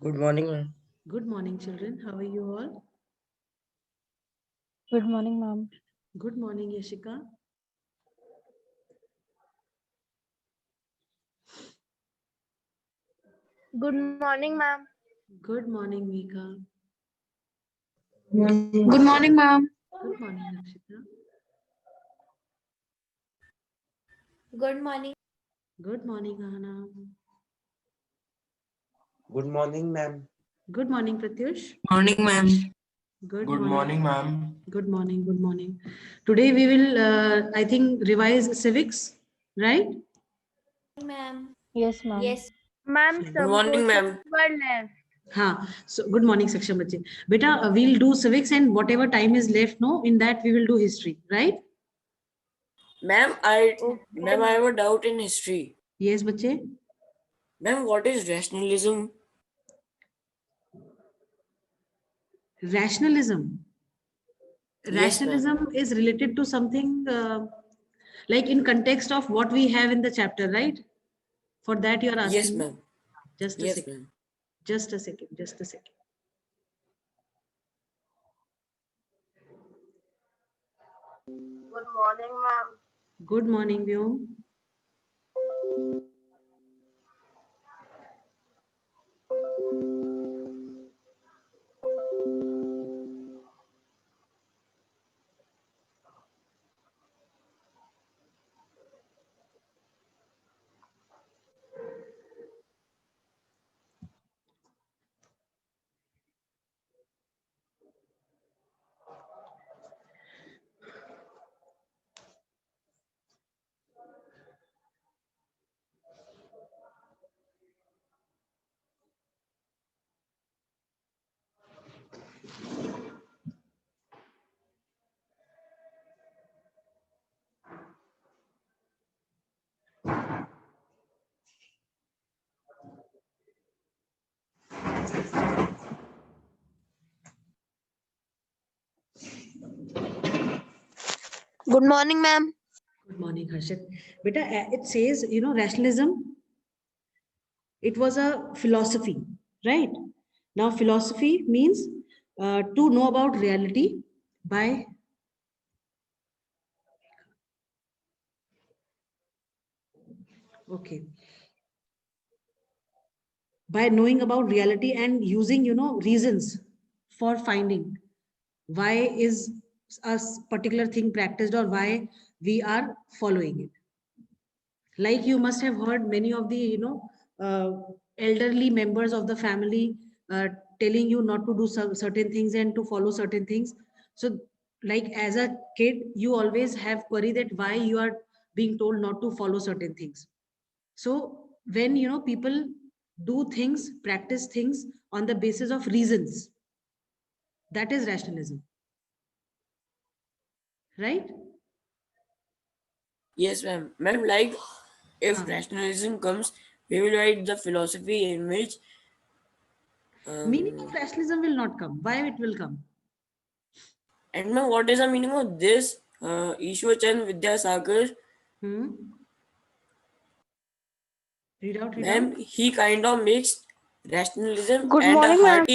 Good morning, ma'am. Good morning, children. How are you all? Good morning, ma'am. Good morning, Yashika. Good morning, ma'am. Good morning, Mika. Good morning, ma'am. Good morning, Nakshita. Good morning. Good morning, Ahana. Good morning, ma'am. Good morning, Pratyush. Morning, ma'am. Good Good morning, ma'am. Good morning. Good morning. Today we will, I think, revise civics, right? Ma'am. Yes, ma'am. Yes. Ma'am, Fine. Good some morning, questions ma'am. were left. हाँ. So, good morning, section बच्चे. बेटा, we'll do civics and whatever time is left, no, in that we will do history, right? Ma'am, Okay, I have ma'am. a doubt in history. Yes, बच्चे. Ma'am, what is rationalism? Rationalism. Yes, ma'am. Rationalism is related to something like in context of what we have in the chapter, right? For that you are Yes, asking me. ma'am. Just a Yes, second. ma'am. Just a second. Just a second. Good morning, ma'am. Good morning, Vyom. Good morning, ma'am. Good morning, Harshit. Beta, it says, rationalism, it was a philosophy, right? Now, philosophy means to know about reality by, okay, by knowing about reality and using, reasons for finding why is a particular thing practiced or why we are following it. Like you must have heard many of the uh, elderly members of the family telling you not to do certain things and to follow certain things. So like as a kid you always have worry that why you are being told not to follow certain things. So when people do things, practice things on the basis of reasons, that is rationalism, right? Yes, ma'am. Ma'am, like if Huh. rationalism comes, we will write the philosophy in which Meaning of um rationalism will not come. Why it will come? and ma'am, what is the meaning of this? Ishwar Chand Vidyasagar, Hmm? Read out, read out. ma'am, he kind of mixed rationalism Good morning, ma'am.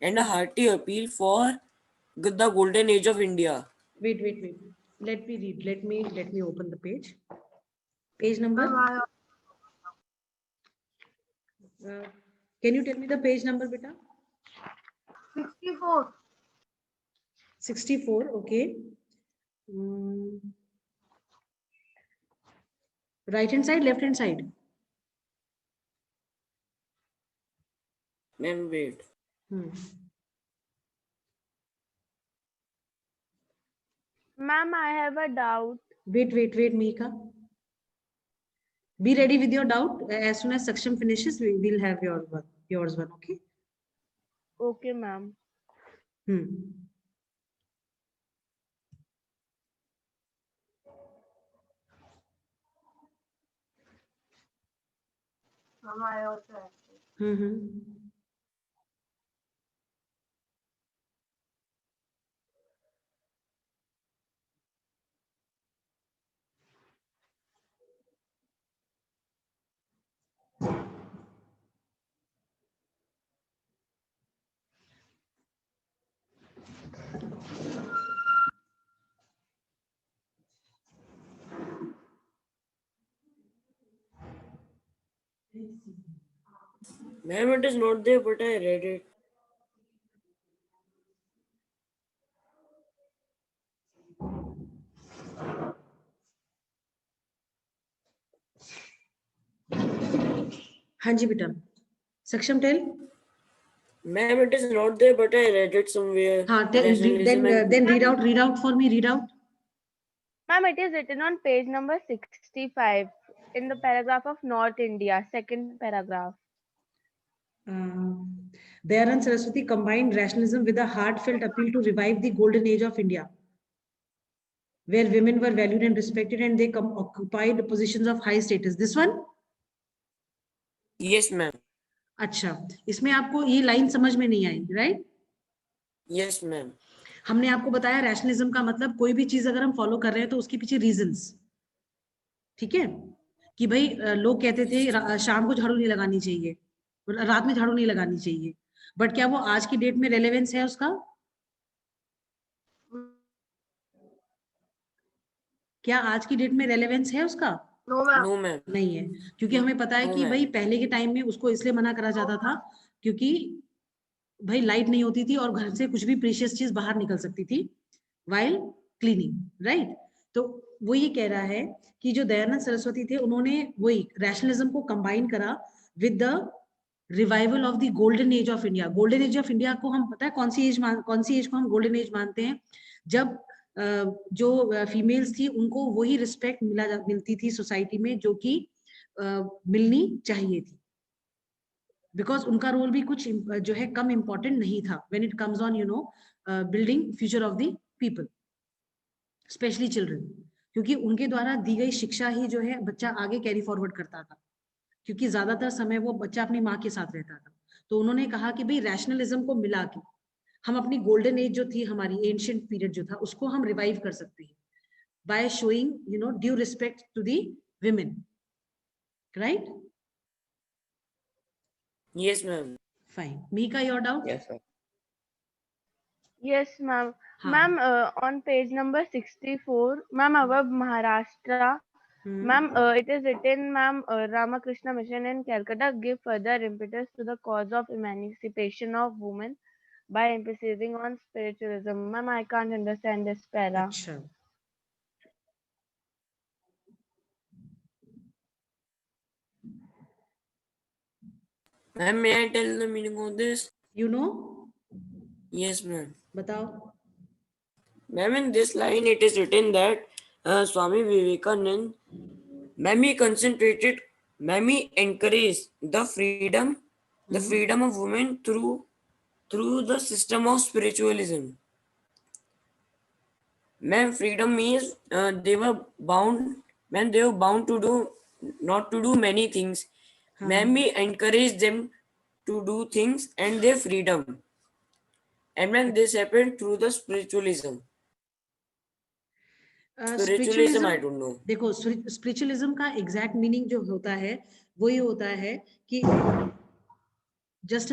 and a hearty appeal for the golden age of India. Wait. Let me read. Let me open the page. Page number. Ma'am, I Uh, can you tell me the page number, beta? 64. 64. Okay. Mm, right hand side, left hand side. Ma'am, wait. Hmm. Ma'am, I have a doubt. Wait, Mika. Be ready with your doubt. As soon as section finishes, we will have yours one. Okay. Okay, ma'am. Hmm. Ma'am, I also have. Hmm. Ma'am, it is not there, but I read it. हाँ जी बेटा, सक्षम tell. Ma'am, it is not there, but I read it somewhere. हाँ, Rationalism and then read out for me, read out. Ma'am, it is written on page number 65 in the paragraph of North India, second paragraph. Dayanand Saraswati combined rationalism with a heartfelt appeal to revive the golden age of India, where women were valued and respected and they occupied positions of high status. This one? yes, ma'am. अच्छा, इसमें आपको ये line समझ में नहीं आई, right? Yes, ma'am. हमने आपको बताया रैशनलिज्म का मतलब कोई भी चीज अगर हम फॉलो कर रहे हैं तो उसके पीछे रीजंस, ठीक है? कि भाई लोग कहते थे शाम को झाड़ू नहीं लगानी चाहिए, रात में झाड़ू नहीं लगानी चाहिए, बट क्या वो आज की डेट में रेलेवेंस है उसका? क्या आज की डेट में रेलेवेंस है उसका? No, ma'am. No, ma'am. नहीं है, क्योंकि हमें पता है No, कि ma'am. भाई पहले के टाइम में उसको इसलिए मना करा जाता था क्योंकि भाई लाइट नहीं होती थी और घर से कुछ भी प्रीशियस चीज बाहर निकल सकती थी वाइल क्लीनिंग, राइट? तो वो ये कह रहा है कि जो दयानंद सरस्वती थे उन्होंने वही रैशनलिज्म को कंबाइन करा with the revival of the golden age of India. Golden age of India को हम पता है कौन सी एज को हम गोल्डन एज मानते हैं? जब जो फीमेल्स थी उनको वही रिस्पेक्ट मिलती थी सोसाइटी में जो कि मिलनी चाहिए थी, बिकॉज उनका रोल भी कुछ जो है कम इम्पोर्टेंट नहीं था when it comes on building future of the people, specially children, क्योंकि उनके द्वारा दी गई शिक्षा ही जो है बच्चा आगे कैरी फॉरवर्ड करता था, क्योंकि ज्यादातर समय वो बच्चा अपनी माँ के साथ रहता था. तो उन्होंने कहा कि भाई रैशनलिज्म को मिला के हम अपनी गोल्डन एज जो थी, हमारी एंशिएंट पीरियड जो था, उसको हम रिवाइव कर सकते हैं by showing due respect to the women, right? Yes, ma'am. Fine. Mika, your doubt? Yes, sir. Yes, ma'am. हाँ. Ma'am, on page number 64, ma'am, above Maharashtra, ma'am, it is written, ma'am, Ramakrishna Mission in Calcutta give further impetus to the cause of emancipation of women by emphasizing on spiritualism. Ma'am, I can't understand this para. अच्छा, Ma'am, may I tell the meaning of this? You know, Yes, ma'am. बताओ. Ma'am, in this line it is written that Swami Vivekanand, ma'am, he encouraged the freedom of women through the system of spiritualism. Ma'am, freedom means they were bound, ma'am, they were bound to do not to do many things. Ma'am, he encouraged them to do things and their freedom. And ma'am, this happened through the spiritualism. Spiritualism, I don't know. देखो, spiritualism का exact meaning जो होता है वो ये होता है कि just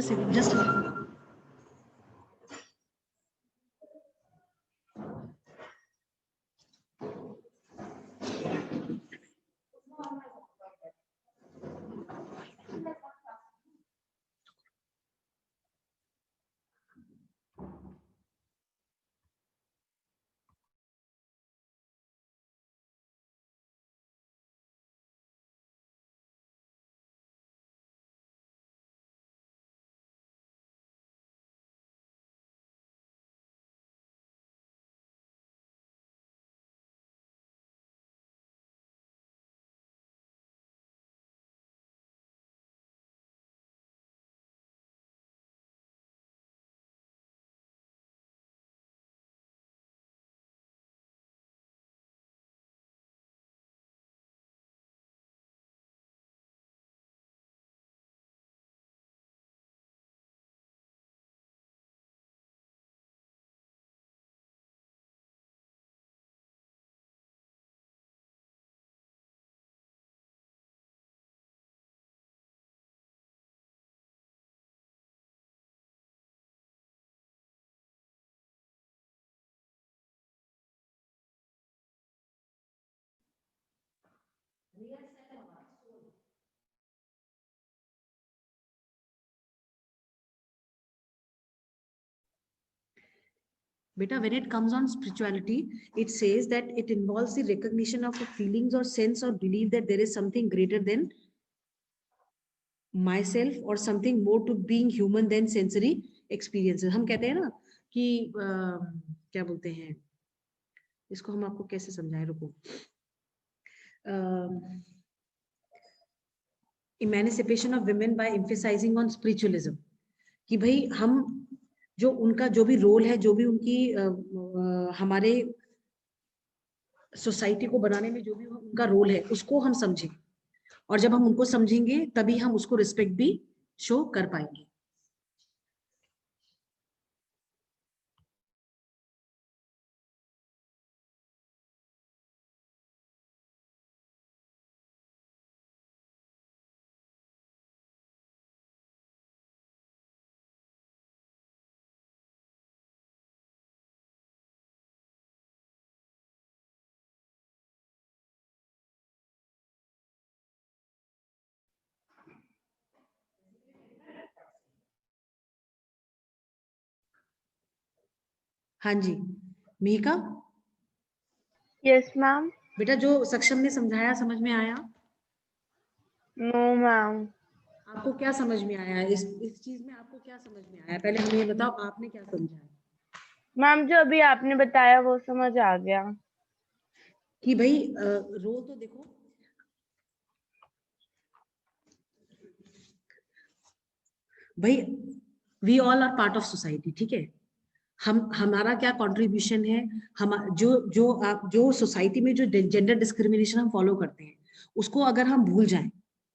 Beta, when it comes on spirituality, it says that it involves the recognition of the feelings or sense or belief that there is something greater than myself or something more to being human than sensory experiences. हम कहते हैं ना कि क्या बोलते हैं इसको, हम आपको कैसे समझाएं, रुको. Emancipation of women by emphasizing on spiritualism, कि भाई हम जो उनका जो भी रोल है, जो भी उनकी हमारे सोसाइटी को बनाने में जो भी उनका रोल है, उसको हम समझें, और जब हम उनको समझेंगे तभी हम उसको रिस्पेक्ट भी शो कर पाएंगे. हाँ जी, मिहिका. Yes, ma'am. बेटा, जो सक्षम ने समझाया समझ में आया? No, ma'am. आपको क्या समझ में आया इस चीज में? आपको क्या समझ में आया, पहले हमें ये बताओ, आपने क्या समझा? मैम, जो अभी आपने बताया वो समझ आ गया कि भाई रोल तो देखो, भाई we all are part of society, ठीक है. हमारा क्या कंट्रीब्यूशन है, हम जो सोसाइटी में जो जेंडर डिस्क्रिमिनेशन हम फॉलो करते हैं, उसको अगर हम भूल जाएं,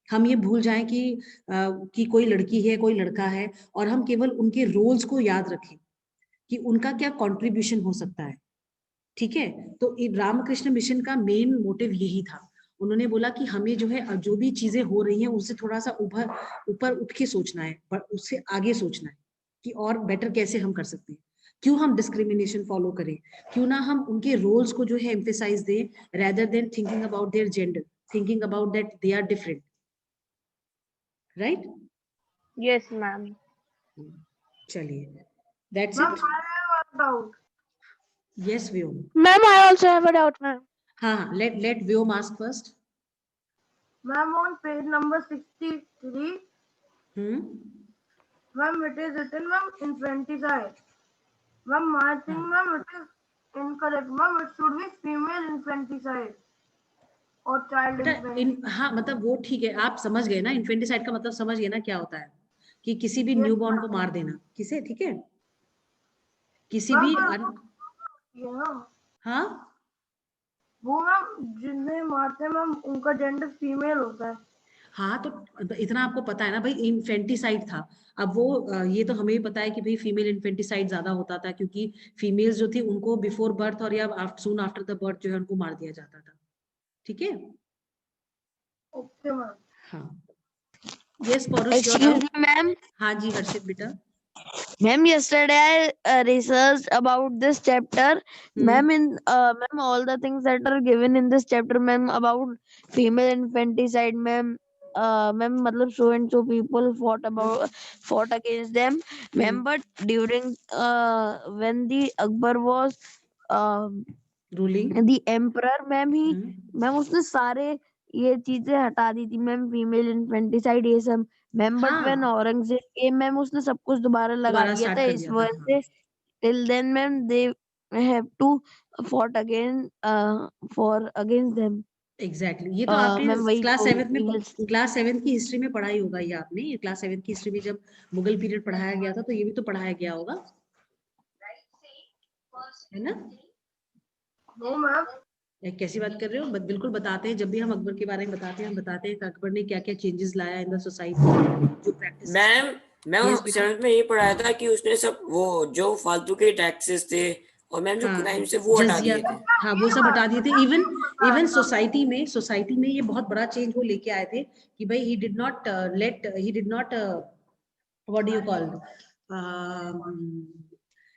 हम ये भूल जाएं कि कोई लड़की है, कोई लड़का है, और हम केवल उनके रोल्स को याद रखें कि उनका क्या कंट्रीब्यूशन हो सकता है, ठीक है. तो रामकृष्ण मिशन का मेन मोटिव यही था. उन्होंने बोला कि हमें जो है, जो भी चीजें हो रही हैं उससे थोड़ा सा ऊपर उठ के सोचना है, पर उससे आगे सोचना है कि और बेटर कैसे हम कर सकते हैं. क्यों हम डिस्क्रिमिनेशन फॉलो करें, क्यों ना हम उनके रोल्स को जो है एम्फेसाइज दें, rather than thinking about their gender, thinking about that they are different, right? Yes, ma'am. चलिए, that's Ma'am, it. I have a doubt. Yes, Vyom. Ma'am, I also have a doubt, ma'am. हाँ, let Vyom ask first. Ma'am, on page number 63, ma'am, it is written, ma'am, infanticide. Ma'am, I think, ma'am, it is incorrect. Ma'am, it should be female infanticide or child infanticide. हाँ, मतलब वो ठीक है, आप समझ गए ना, इन्फेंटिसाइड का मतलब समझ गए ना क्या होता है, कि किसी भी न्यूबॉर्न को मार देना, किसे, ठीक है, किसी भी हाँ, वो मैम जिन्हें मारते हैं मैम उनका जेंडर फीमेल होता है. हाँ, तो इतना आपको पता है ना भाई, इन्फेंटिसाइड था. अब वो ये तो हमें भी पता है कि भाई फीमेल इन्फेंटिसाइड ज्यादा होता था, क्योंकि फीमेल्स जो थी उनको बिफोर बर्थ और या सून आफ्टर द बर्थ जो है उनको मार दिया जाता था, ठीक है. Okay ma'am. हाँ, यस पौरुष. Excuse me, ma'am. हाँ जी हर्षित बेटा. Ma'am, yesterday I researched about this chapter. Ma'am, ma'am, all the things that are given in this chapter, ma'am, about female infanticide, ma'am, ma'am, matlab so and so people fought against them, ma'am. But during when the Akbar was ruling, the emperor, ma'am, ma'am, उसने सारे ये चीजें हटा दी थी, ma'am, female infanticide ये सब, ma'am. But when Aurangzeb came, ma'am, उसने सब कुछ दोबारा लगा दिया था. इस वजह से till then ma'am they have to fought again for against them. Exactly, ये तो आपने क्लास 7 की हिस्ट्री में पढ़ाई होगा. ये आपने क्लास 7 की हिस्ट्री में जब मुगल पीरियड पढ़ाया गया था, तो ये भी तो पढ़ाया गया होगा, है ना? No ma'am. कैसी बात कर रहे हो? बिल्कुल बताते हैं, जब भी हम अकबर के बारे में बताते हैं, हम बताते हैं कि अकबर ने क्या क्या चेंजेस लाया इन द सोसाइटी, जो प्रैक्टिस. मैम, मैं सेवंथ में ये पढ़ाया था कि उसने सब वो जो फालतू के टैक्सेस थे और मैम जो क्राइम से वो हटा दिए थे. हाँ, वो सब हटा दिए थे. इवन सोसाइटी में ये बहुत बड़ा चेंज वो लेके आए थे कि भाई he did not what do you call,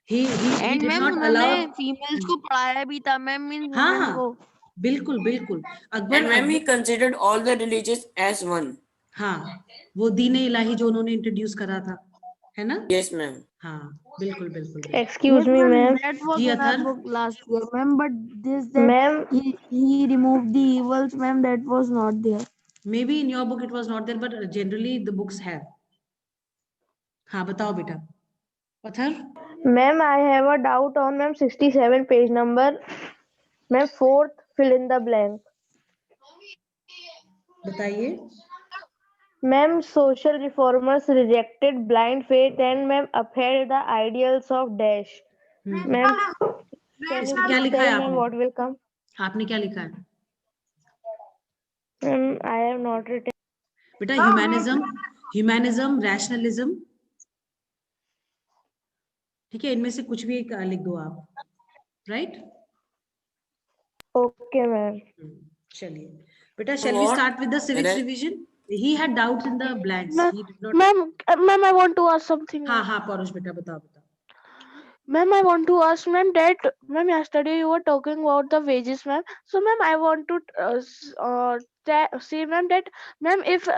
he and did ma'am not उन्होंने allow फीमेल्स को पढ़ाया भी था, मैम, मींस हाँ, को. बिल्कुल बिल्कुल. Akbar, And ma'am he considered all the religions as one. हाँ, वो दीन इलाही जो उन्होंने इंट्रोड्यूस करा था, है ना? Yes, ma'am. हाँ बिल्कुल बिल्कुल बिल्कुल। Excuse me, ma'am, ma'am. that was ji in our Atharva, book last year, ma'am. But this that Ma'am, he removed the evils, ma'am. That was not there. maybe in your book it was not there, but generally the books have. हाँ बताओ बेटा Atharva. ma'am, I have a doubt on ma'am 67 page number. Ma'am, fourth, fill in the blank. बताइए। Ma'am, social reformers rejected blind faith and ma'am upheld the ideals of dash. Ma'am, can you इसमें क्या please लिखा tell है ma'am आपने? what will come? आपने क्या लिखा है Ma'am, I have not written. बेटा? ह्यूमैनिज्म, रैशनलिज्म, ठीक है, इनमें से कुछ भी एक लिख दो आप, राइट? Okay, ma'am. चलिए बेटा, shall we What? start with the civics Re- revision? He had doubts in the blanks. Ma'am, He did not. ma'am, I want to ask something. हाँ हाँ पौरुष बेटा बताओ बताओ। Ma'am, I want to ask, ma'am, that, ma'am, yesterday you were talking about the wages, ma'am. So, ma'am, I want to say, ma'am, that, ma'am, if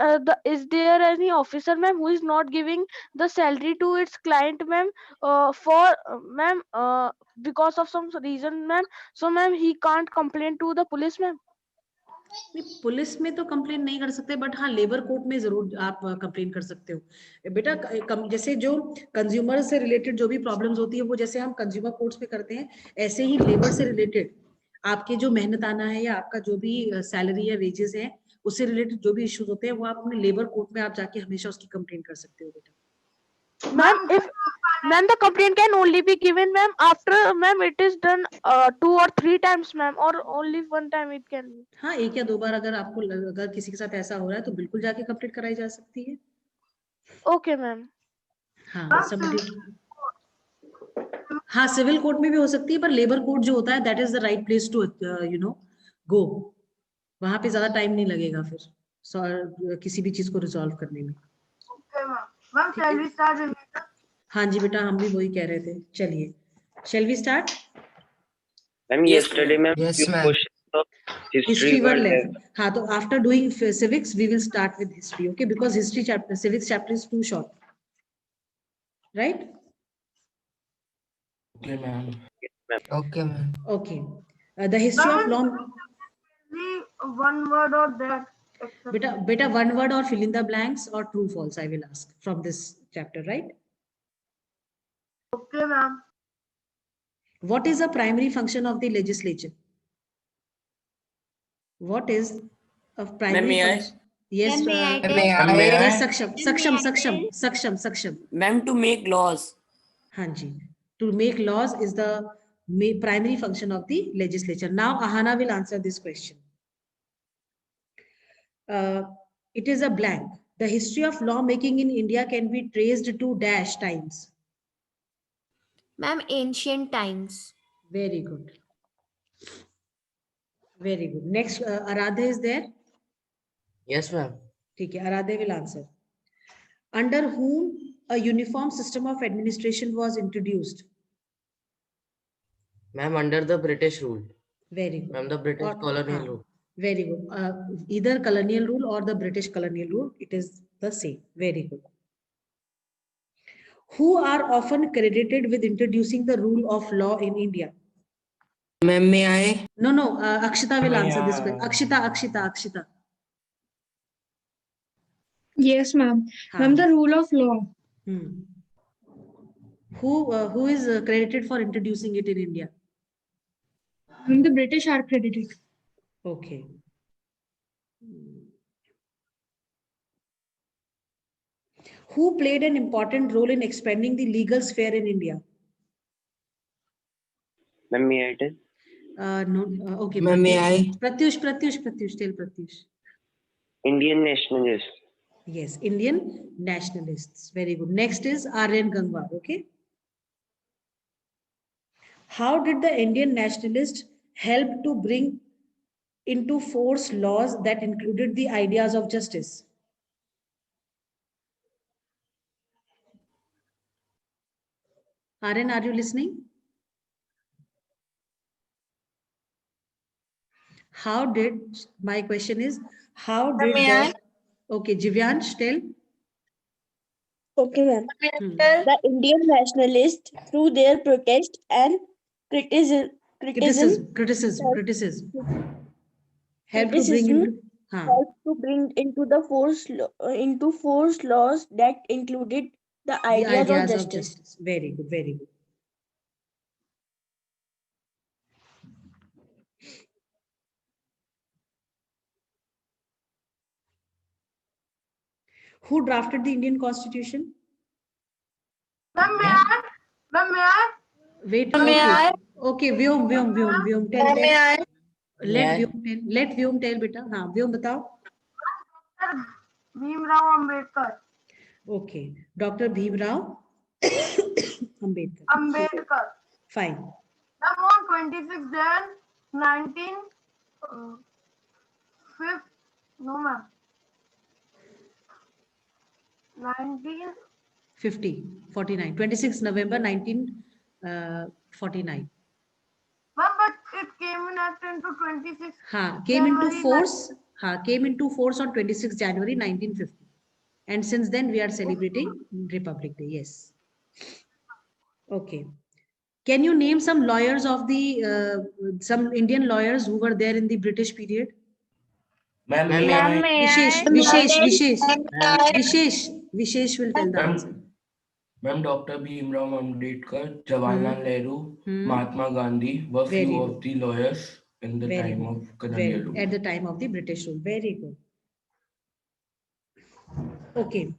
is there any officer, ma'am, who is not giving the salary to its client, ma'am, ma'am, because of some reason, ma'am. So, ma'am, he can't complain to the police, ma'am. नहीं, police में तो complain नहीं कर सकते, but हाँ labour court में जरूर आप कंप्लेन कर सकते हो बेटा। जैसे जो कंज्यूमर से रिलेटेड जो भी प्रॉब्लम्स होती है वो जैसे हम कंज्यूमर कोर्ट्स में करते हैं, ऐसे ही लेबर से रिलेटेड आपके जो मेहनताना है या आपका जो भी सैलरी या वेजेस है उससे रिलेटेड जो भी इश्यूज होते हैं वो आप अपने लेबर कोर्ट में आप जाके हमेशा उसकी कंप्लेन कर सकते हो बेटा। Ma'am, the complaint can only be given, ma'am, after, ma'am, it is done 2 or 3 times, ma'am, or only 1 time it can be. हाँ एक या दो बार अगर आपको अगर किसी के साथ ऐसा हो रहा है तो बिल्कुल जाके कंप्लेंट कराई जा सकती है। Okay, ma'am. हाँ सबमिट, हाँ सिविल कोर्ट में भी हो सकती है, पर लेबर कोर्ट जो होता है that is the right place to go. वहां पे ज्यादा टाइम नहीं लगेगा फिर किसी भी चीज को रिजॉल्व करने में। हाँ जी बेटा, हम भी वही कह रहे थे। चलिए, shall we start? Ma'am, Yes, yesterday, ma'am. ma'am, few ma'am. questions of history history were were there. Left. हाँ तो after doing civics we will start with history, okay, because history chapter civics chapter is too short, right? Okay, ma'am. Yes, ma'am. Okay, ma'am. Okay, the history of law. One word or that. बेटा one word or fill in the blanks or true false I will ask from this chapter, right? Okay, ma'am. What is a primary function of the legislature? What is a primary may I? function? Yes, May yes, I? Saksham. Ma'am, to make laws. हाँ जी, to make laws is the primary function of the legislature. Now Ahana will answer this question. It is a blank. The history of lawmaking in India can be traced to dash times. Ma'am, ancient times. Very good. Very good. Next, Aradhe is there. Yes, ma'am. ठीक है, Aradhe will answer. Under whom a uniform system of administration was introduced? Ma'am, under the British rule. Very good. Ma'am, the British Or- colonial हाँ, rule. very good. Either colonial rule or the British colonial rule, it is the same. Very good. Who are often credited with introducing the rule of law in India? Ma'am, may I? No, Akshita will answer this Yeah. question. Akshita. Yes, ma'am. हाँ. Ma'am, the rule of law. Who is credited for introducing it in India? Ma'am, the British are credited. Okay. Who played an important role in expanding the legal sphere in India? Ma'am, may I tell? No. Okay. Ma'am, may I? Pratyush. Tell Pratyush. Indian nationalists. Yes, Indian nationalists. Very good. Next is R.N. Gangwar. Okay. How did the Indian nationalists help to bring into force laws that included the ideas of justice? R.N., are you listening? How did, my question is, how did the, okay, Jivyansh, tell. Okay, ma'am. Hmm. The Indian nationalists, through their protest and criticism, Criticism. Help to bring criticism into. Huh. helped to bring into force laws that included the The ideas of ideas of justice. justice. Very good, very good. Who drafted the Indian Constitution? Ma'am, may I? Ma'am, may I? Wait, May okay. I? Okay, Vyom, tell, Ma'am, may I? Let Vyom tell, beta. हाँ, Vyom बताओ. Bhimrao Ambedkar. Okay, Dr. Bhimrao Ambedkar. Ambedkar. Fine. Ma'am, on 26 Jan 19 5th, no ma'am. 49. 26 November 1949. Ma'am, but it came in act into 26 Came into January force. Came into force on 26 January 1950. And since then we are celebrating Republic Day. Yes. Okay. Can you name some lawyers of the some Indian lawyers who were there in the British period? Ma'am, Ma'am, may I? Vishesh will tell the answer. Ma'am, Dr. Bhimrao Ambedkar, Jawaharlal Nehru, Hmm. Mahatma Gandhi were Very few good. of the lawyers in the Very time good. of colonial rule. At the time of the British rule. Very good. Okay.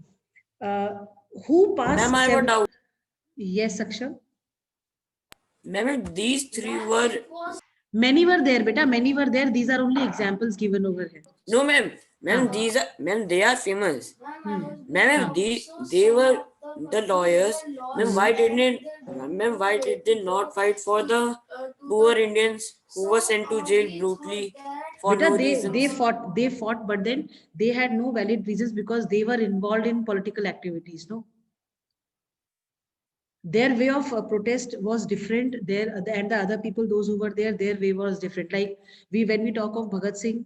Who passed? Ma'am, I have a doubt. Yes, Akshay. Ma'am, these three were. Many were there, beta. Many were there. These are only examples given over here. No, ma'am. Ma'am, these are. Ma'am, they are famous. Ma'am, they were the lawyers. Ma'am, why didn't? Ma'am, why did they not fight for the poor Indians who were sent to jail brutally for Beta, no reasons? they fought, but then they had no valid reasons because they were involved in political activities. No. Their way of protest was different. And the other people, those who were there, their way was different. Like when we talk of Bhagat Singh,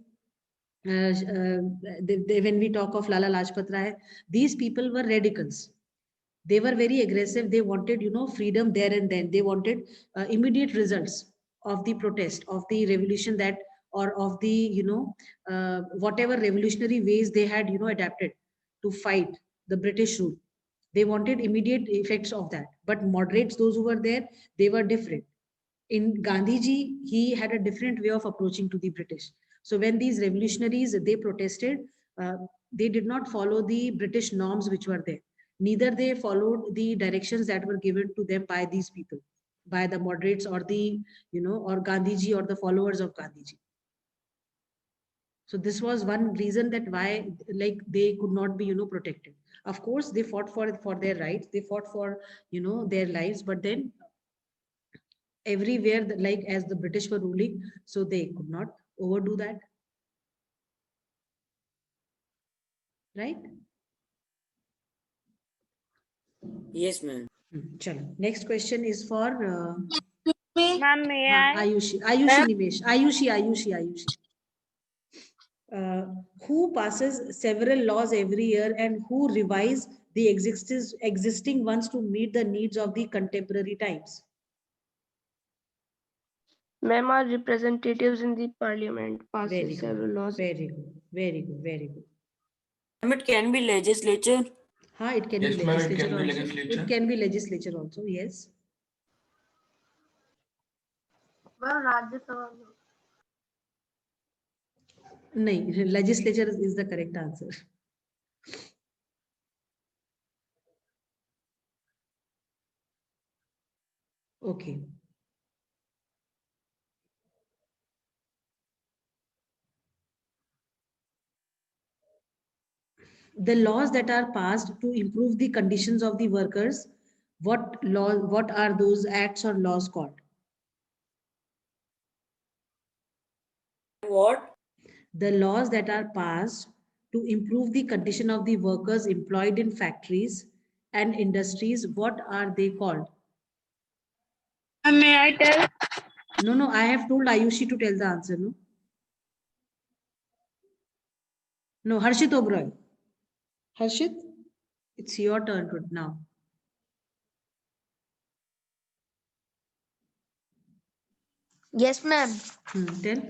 when we talk of Lala Lajpat Rai, these people were radicals. They were very aggressive. They wanted, freedom there and then. They wanted immediate results of the protest, of the revolution or of the, whatever revolutionary ways they had, adapted to fight the British rule. They wanted immediate effects of that. But moderates, those who were there, they were different. In Gandhiji, he had a different way of approaching to the British. So when these revolutionaries, they protested, they did not follow the British norms which were there. Neither they followed the directions that were given to them by these people, by the moderates or or Gandhiji or the followers of Gandhiji. So this was one reason that why they could not be protected. Of course, they fought for their rights. They fought for their lives, but then everywhere as the British were ruling, so they could not overdo that, right? Yes, ma'am. Chalo. Next question is for Ma'am, may I? Ayushi Nimesh. Ayushi. Who passes several laws every year and who revise the existing ones to meet the needs of the contemporary times? Ma'am, our representatives in the parliament passes several laws. Very good. Ma'am, it can be legislature. It can Yes, be ma'am, legislature it can be also. legislature. It can be legislature also, yes. Well, Rajya Sabha. No, legislature is the correct answer. Okay. The laws that are passed to improve the conditions of the workers, what are those acts or laws called? What? The laws that are passed to improve the condition of the workers employed in factories and industries, what are they called? May I tell? No, I have told Ayushi to tell the answer, no? No, Harshit Oberoi. Harshit? It's your turn to now. Yes, ma'am. Tell.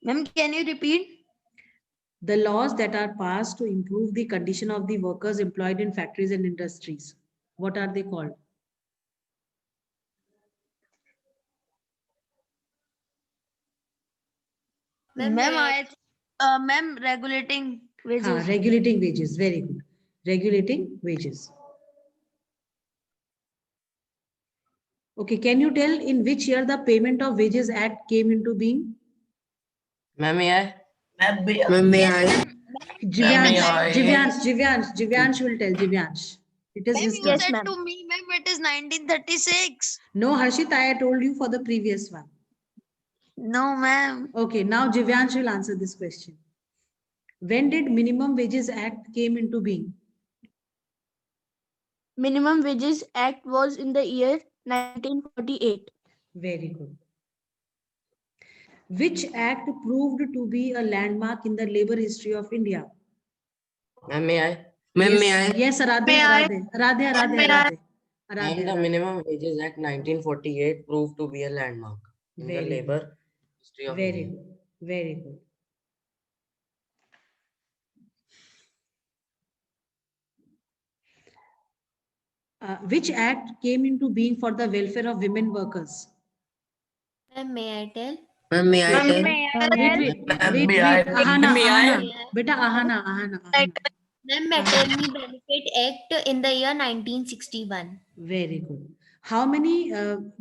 Ma'am, can you repeat? The laws that are passed to improve the condition of the workers employed in factories and industries. What are they called? Ma'am, Ma'am, ma'am, regulating wages. Regulating wages. Very good. Regulating wages. Okay, can you tell in which year the Payment of Wages Act came into being? Ma'am, may I? Ma'am, may Ma'am, may I? Jivyansh will tell. Jivyansh. It is Ma'am, his you turn. said to me, ma'am, it is 1936. No, Harshit, I told you for the previous one. No, ma'am. Okay, now Jivyansh will answer this question. When did Minimum Wages Act came into being? Minimum Wages Act was in the year 1948. Very good. Which act proved to be a landmark in the labor history of India? Ma'am, may I? Ma'am, may I? Yes, Aradhe. Ma'am, the Minimum Wages Act 1948 proved to be a landmark in the Very labor history of Very India. good. Very good. Which act came into being for the welfare of women workers? ma'am, may I tell? Ma'am, may I tell? Ma'am, may I? Ahana. Beta, Ahana. Ma'am, Maternity Benefit Act in the year 1961. Very good. How many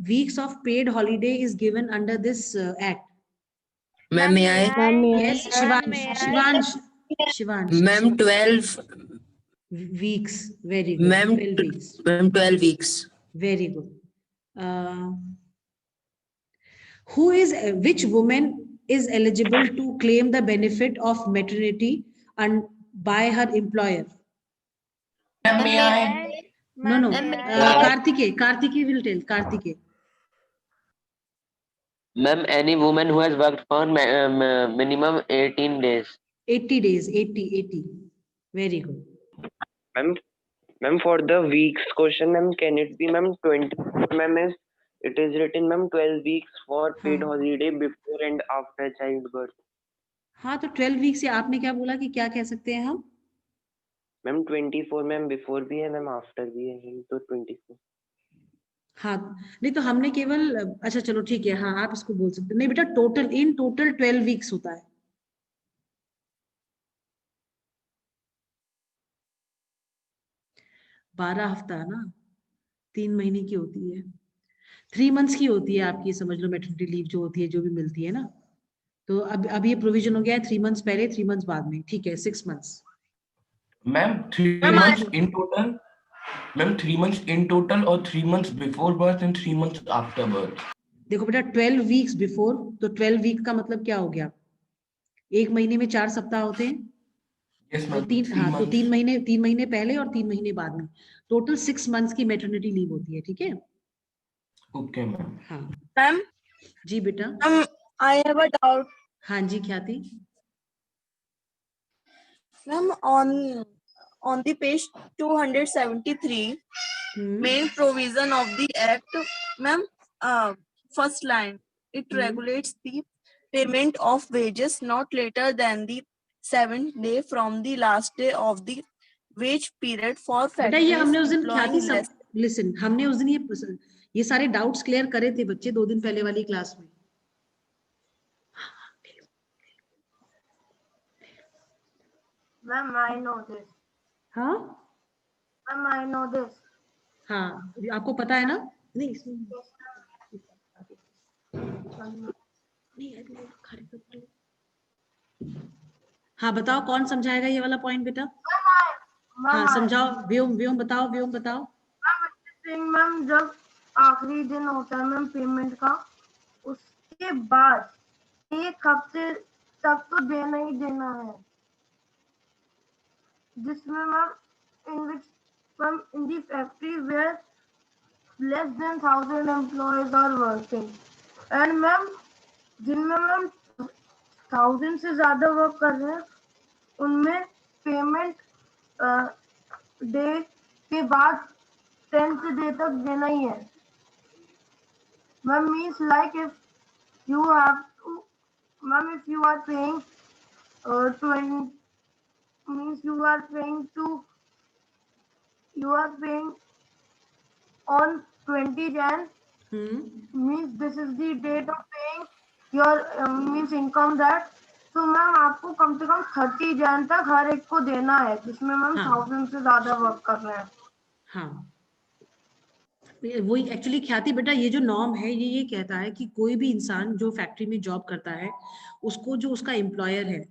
weeks of paid holiday is given under this act? Ma'am, may I? Yes, Shivansh. Ma'am, 12. Weeks. Very good. Ma'am, 12 weeks. Ma'am, 12 weeks. Very good. Which woman is eligible to claim the benefit of maternity and by her employer? Ma'am, may I? No. Ma'am, may I? Kartike will tell. Kartike. Ma'am, any woman who has worked for minimum 18 days. 80 days. 80. Very good. Ma'am, for the weeks question, ma'am, can it be, ma'am, 20? Ma'am, it is written, ma'am, 12 weeks for paid holiday before and after childbirth. हाँ तो 12 week से आपने क्या बोला कि क्या कह सकते हैं हम? मैम 24 मैम बिफोर भी है मैम आफ्टर भी है तो 24. हाँ नहीं तो हमने केवल अच्छा चलो ठीक है हाँ आप इसको बोल सकते नहीं बेटा टोटल इन टोटल 12 वीक्स होता है. बारह हफ्ता ना 3 महीने की होती है 3 मंथ्स की होती है आपकी समझ लो मैटरनिटी लीव जो होती है जो भी मिलती है ना तो अब ये प्रोविजन हो गया है 3 मंथ्स पहले 3 मंथ्स बाद में ठीक है 6 months. Ma'am, 3 months in total. Ma'am, 3 months in total or 3 months before birth and 3 months after birth. देखो बेटा 12 वीक्स बिफोर तो 12 वीक का मतलब क्या हो गया 1 महीने में 4 सप्ताह होते हैं. Yes, तो ma'am. 3 महीने पहले और 3 महीने बाद में टोटल 6 मंथ्स की मैटरनिटी लीव होती है ठीक है. Okay, ma'am. हाँ Ma'am, जी बेटा. I have a doubt. हाँ जी ख्याति. Ma'am, on the page 273, main provision of the act, ma'am, first line, it regulates the payment of wages not later than the 7th day from the last day of the wage period for बेटा ये हमने उस factories दिन ख्याति employing less. Listen हमने उस दिन ये सारे डाउट्स क्लियर करे थे बच्चे 2 दिन पहले वाली क्लास में. Ma'am, I know this. हाँ Ma'am, I know this. हाँ आपको पता है ना. नहीं इसमें हाँ बताओ कौन समझाएगा ये वाला पॉइंट बेटा. हाँ समझाओ व्योम बताओ मैम जब आखिरी दिन होता है मैम पेमेंट का उसके बाद 1 हफ्ते तक तो देना ही देना है जिसमें ma'am in the factory where less than 1000 employees are working and ma'am जिनमें मैम 1000 से ज्यादा वर्क कर रहे हैं उनमें पेमेंट डे के बाद 10th डे तक देना ही है। Ma'am means like if you have to, ma'am if you are paying 20 means you are paying on 20 Jan, means this is the date of paying your means income that, तो ma'am आपको कम से कम 30 जैन तक हर एक को देना है, जिसमें मैम 1000 से ज्यादा वर्क कर रहे हैं। हाँ, वही एक्चुअली ख्याति बेटा, ये जो नॉर्म है ये कहता है कि कोई भी इंसान जो फैक्ट्री में जॉब करता है उसको जो उसका एम्प्लॉयर है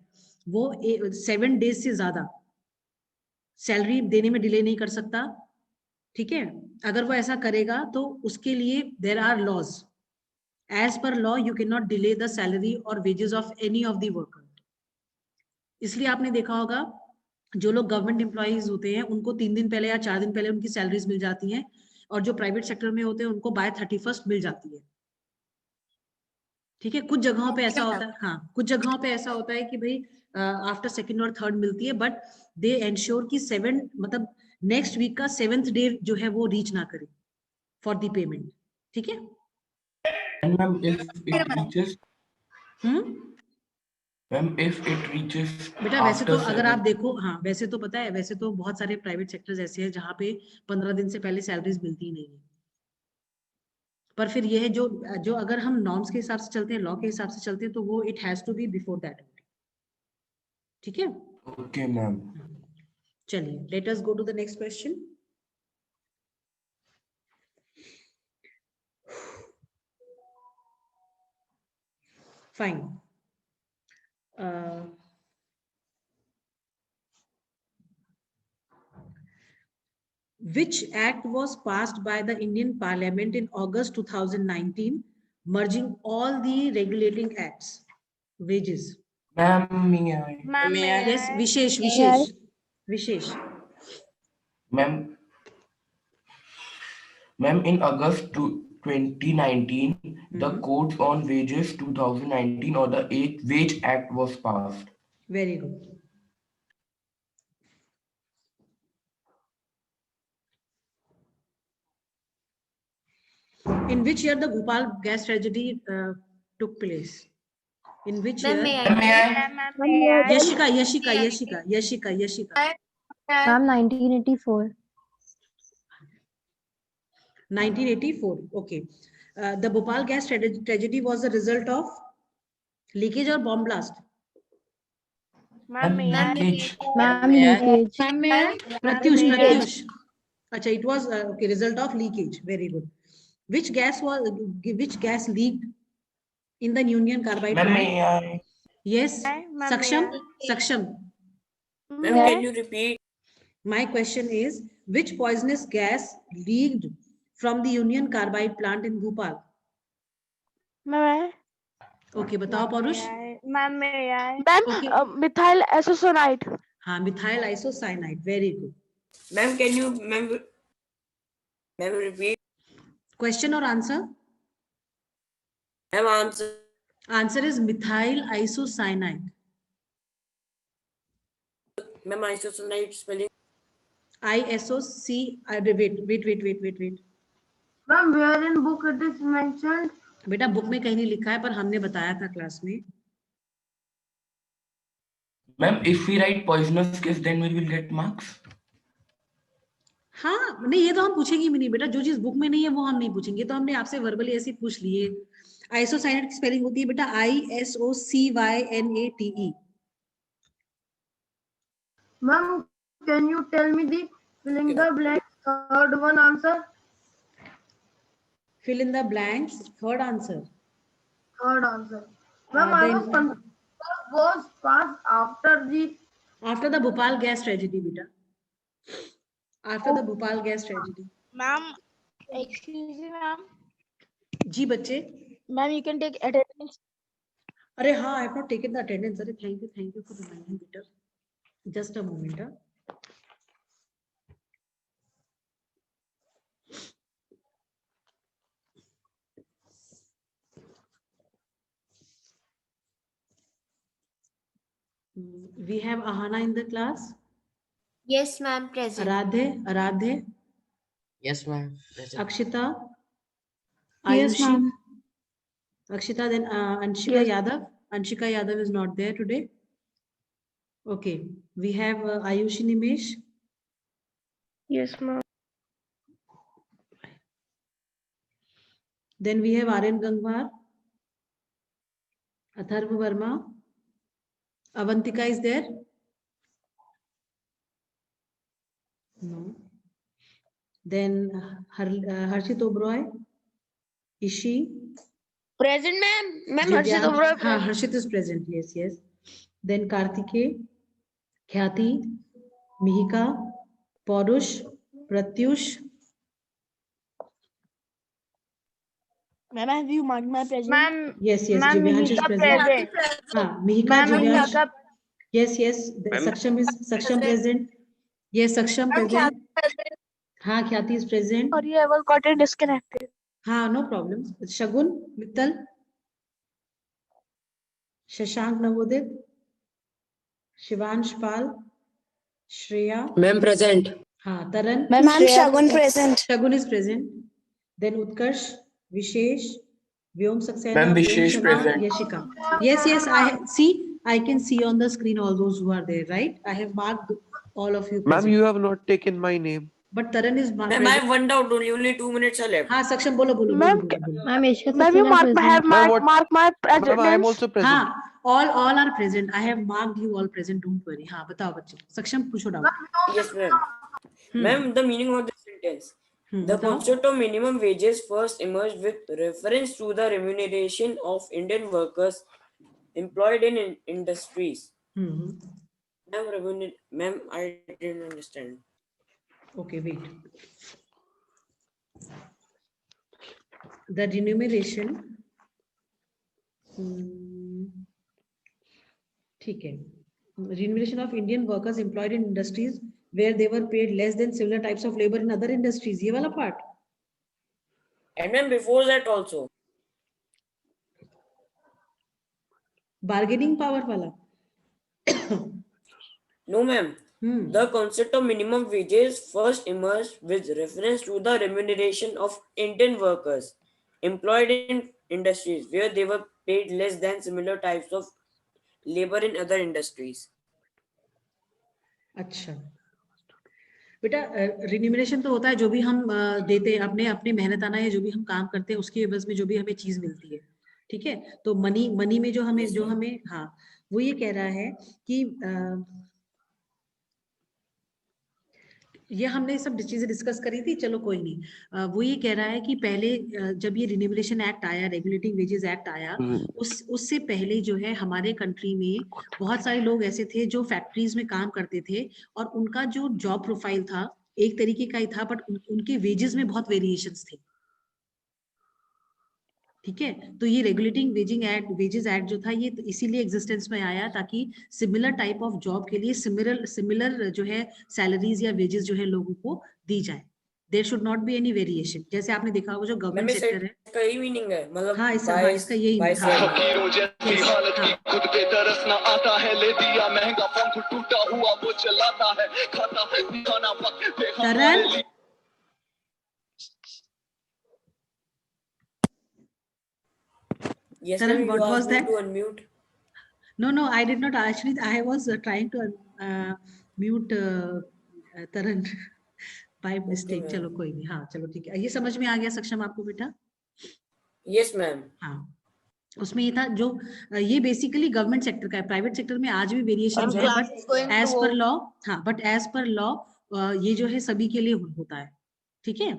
वो 7 डेज से ज्यादा सैलरी देने में डिले नहीं कर सकता। ठीक है, अगर वो ऐसा करेगा तो उसके लिए there are laws, as per law you can not delay the salary और wages of any of the worker. इसलिए आपने देखा होगा जो लोग गवर्नमेंट एम्प्लॉइज होते हैं उनको 3 दिन पहले या 4 दिन पहले उनकी सैलरीज मिल जाती हैं, और जो प्राइवेट सेक्टर में होते हैं उनको बाय 31st मिल जाती है। ठीक है, कुछ जगहों पे ऐसा होता है, हाँ कुछ जगहों पे ऐसा होता है कि भाई आफ्टर 2nd और 3rd मिलती है, बट दे एंश्योर कि 7 मतलब नेक्स्ट वीक का 7th डे जो है वो रीच ना करे फॉर द पेमेंट। ठीक है ma'am if it reaches ma'am if it reaches बेटा, वैसे तो after अगर आप 7th, देखो, हाँ वैसे तो पता है, वैसे तो बहुत सारे प्राइवेट सेक्टर्स ऐसे हैं जहाँ पे 15 दिन से पहले सैलरीज मिलती ही नहीं है। पर फिर ये है जो जो अगर हम नॉर्म्स के हिसाब से चलते हैं, लॉ के हिसाब से चलते हैं, तो वो it has to be before that. ठीक है, okay मैम। चलिए let us go to the next question. Fine, which act was passed by the Indian Parliament in August 2019, merging all the regulating acts? Wages. Ma'am, may I? Yes, Vishesh. Ma'am, in August 2019, the Codes on Wages 2019 or the Wage Act was passed. Very good. In which year the Bhopal gas tragedy took place? In which year? Yashika. Ma'am, 1984. 1984. Okay. The Bhopal gas tragedy was the result of leakage or bomb blast? Leakage. Pratyush. Acha, it was okay. Result of leakage. Very good. Which gas leaked in the Union Carbide plant? Yes. Saksham. Ma'am, can you repeat? My question is, which poisonous gas leaked from the Union Carbide plant in Bhopal? Okay, बताओ Paurush. Methyl isocyanide. हाँ, methyl isocyanide. Very good. Ma'am, can you repeat? Question or answer? Ma'am, answer. Answer is methyl isocyanide. Ma'am, isocyanide spelling. ISOC. Wait. Ma'am, where in book it is mentioned? बेटा book में कहीं नहीं लिखा है, पर हमने बताया था क्लास में। Ma'am, if we write poisonous gas, then we will get marks. हाँ, नहीं ये तो हम पूछेंगे भी नहीं बेटा, जो चीज बुक में नहीं है वो हम नहीं पूछेंगे, तो हमने आपसे वर्बली ऐसे पूछ लिए। आइसोसाइनाइड की स्पेलिंग होती है बेटा ISOCYNATE। Ma'am, can you tell me the fill in the blanks third one answer? Fill in the blanks third answer. Ma'am, was passed after the Bhopal gas tragedy बेटा, after the Bhopal gas tragedy. Ma'am, excuse me, ma'am. जी बच्चे। Ma'am, you can take attendance. अरे हाँ, I have not taken the attendance. अरे thank you for reminding Peter. Just a moment. We have Ahana in the class. Yes, ma'am. Present. आराध्य, Yes, ma'am. Present. Akshita, Yes, Ayushi, ma'am. Akshita, then Anshika Yes. Yadav. Anshika Yadav is not there today. Okay, we have Ayushi Nimesh. Yes, ma'am. Then we have Aryan Gangwar, Atharva Verma, Avantika is there? No. Then Harshit Oberoi, Ishi. Present, ma'am. Ma'am, Harshit Divyansh, Oberoi हाँ, present. Harshit is present. Yes, yes. Then Kartike, Khyati, Mihika, Paurush, Pratyush. Ma'am, have you marked my present? Ma'am, Yes, yes. ma'am, Divyansh is Mihika present. present. हाँ, Mihika, Ma'am, Divyansh. Mihika Yes, yes. Ma'am. Saksham present. Yes, Saksham present. हाँ, Khyati is present. Sorry, I was gotten disconnected. हाँ, no problem. Shagun, Mittal, Shashank Navodit, Shivansh Pal, Shreya. Ma'am, present. हाँ, Taran. Ma'am, Shagun present. Shagun is present. Then Utkarsh, Vishesh, Vyom Saxena, Ma'am, Om Vishesh Sharma, present. Yashika. Yes, yes. I can see on the screen all those who are there, right? I have marked all of you Ma'am, present. you have not taken my name. But Taran is Ma'am, I present. have one doubt only 2 minutes are left. हाँ, Saksham बोलो. Ma'am, Ma'am, Ishka ma'am, you Saxena mark present. mark my Ma'am, I am attendance. also present. हाँ, all are present. I have marked you all present. Don't worry. हाँ, बताओ बच्चे. Saksham पूछो doubt. Yes, ma'am. Ma'am, the meaning of the sentence. The बताओ. concept of minimum wages first emerged with reference to the remuneration of Indian workers employed in industries. Ma'am, I didn't understand. Okay, wait. The remuneration. ठीक है. Remuneration of Indian workers employed in industries where they were paid less than similar types of labor in other industries. ये वाला part. And ma'am, before that also. Bargaining power वाला. No, ma'am. The concept of minimum wages first emerged with reference to the remuneration of Indian workers employed in industries where they were paid less than similar types of labor in other industries. अच्छा बेटा, remuneration तो होता है जो भी हम देते हैं अपने मेहनताना है, जो भी हम काम करते हैं उसके एवज में जो भी हमें चीज मिलती है. ठीक है, तो मनी में जो हमें हाँ, वो ये कह रहा है कि ये हमने सब चीजें डिस्कस करी थी. चलो कोई नहीं. वो ये कह रहा है कि पहले जब ये रिन्यूमरेशन एक्ट आया, रेगुलेटिंग वेजेस एक्ट आया, उससे पहले जो है हमारे कंट्री में बहुत सारे लोग ऐसे थे जो फैक्ट्रीज में काम करते थे और उनका जो जॉब प्रोफाइल था एक तरीके का ही था, बट उनके वेजेस में बहुत वेरिएशंस थे. ठीक है, तो ये रेगुलेटिंग वेजेस एक्ट जो था ये तो इसीलिए एग्जिस्टेंस में आया ताकि सिमिलर टाइप ऑफ जॉब के लिए सिमिलर जो है सैलरीज या वेजेस जो है लोगों को दी जाए. There should not be any variation. जैसे आपने देखा होगा जो गवर्नमेंट सेक्टर है, इसका यही मीनिंग है, मतलब हाँ इसका यही तरन. Yes, Taran, what was that? To unmute. No, I did not. Actually, I was trying to mute Taran by mistake. चलो कोई नहीं. हाँ चलो ठीक है. ये समझ में आ गया सक्षम आपको बेटा? Yes, ma'am. हाँ, उसमें ये था जो ये बेसिकली गवर्नमेंट सेक्टर का है. प्राइवेट सेक्टर में आज भी वेरिएशन है, बट एज पर लॉ, हाँ, बट एज पर लॉ ये जो है सभी के लिए होता है. ठीक है,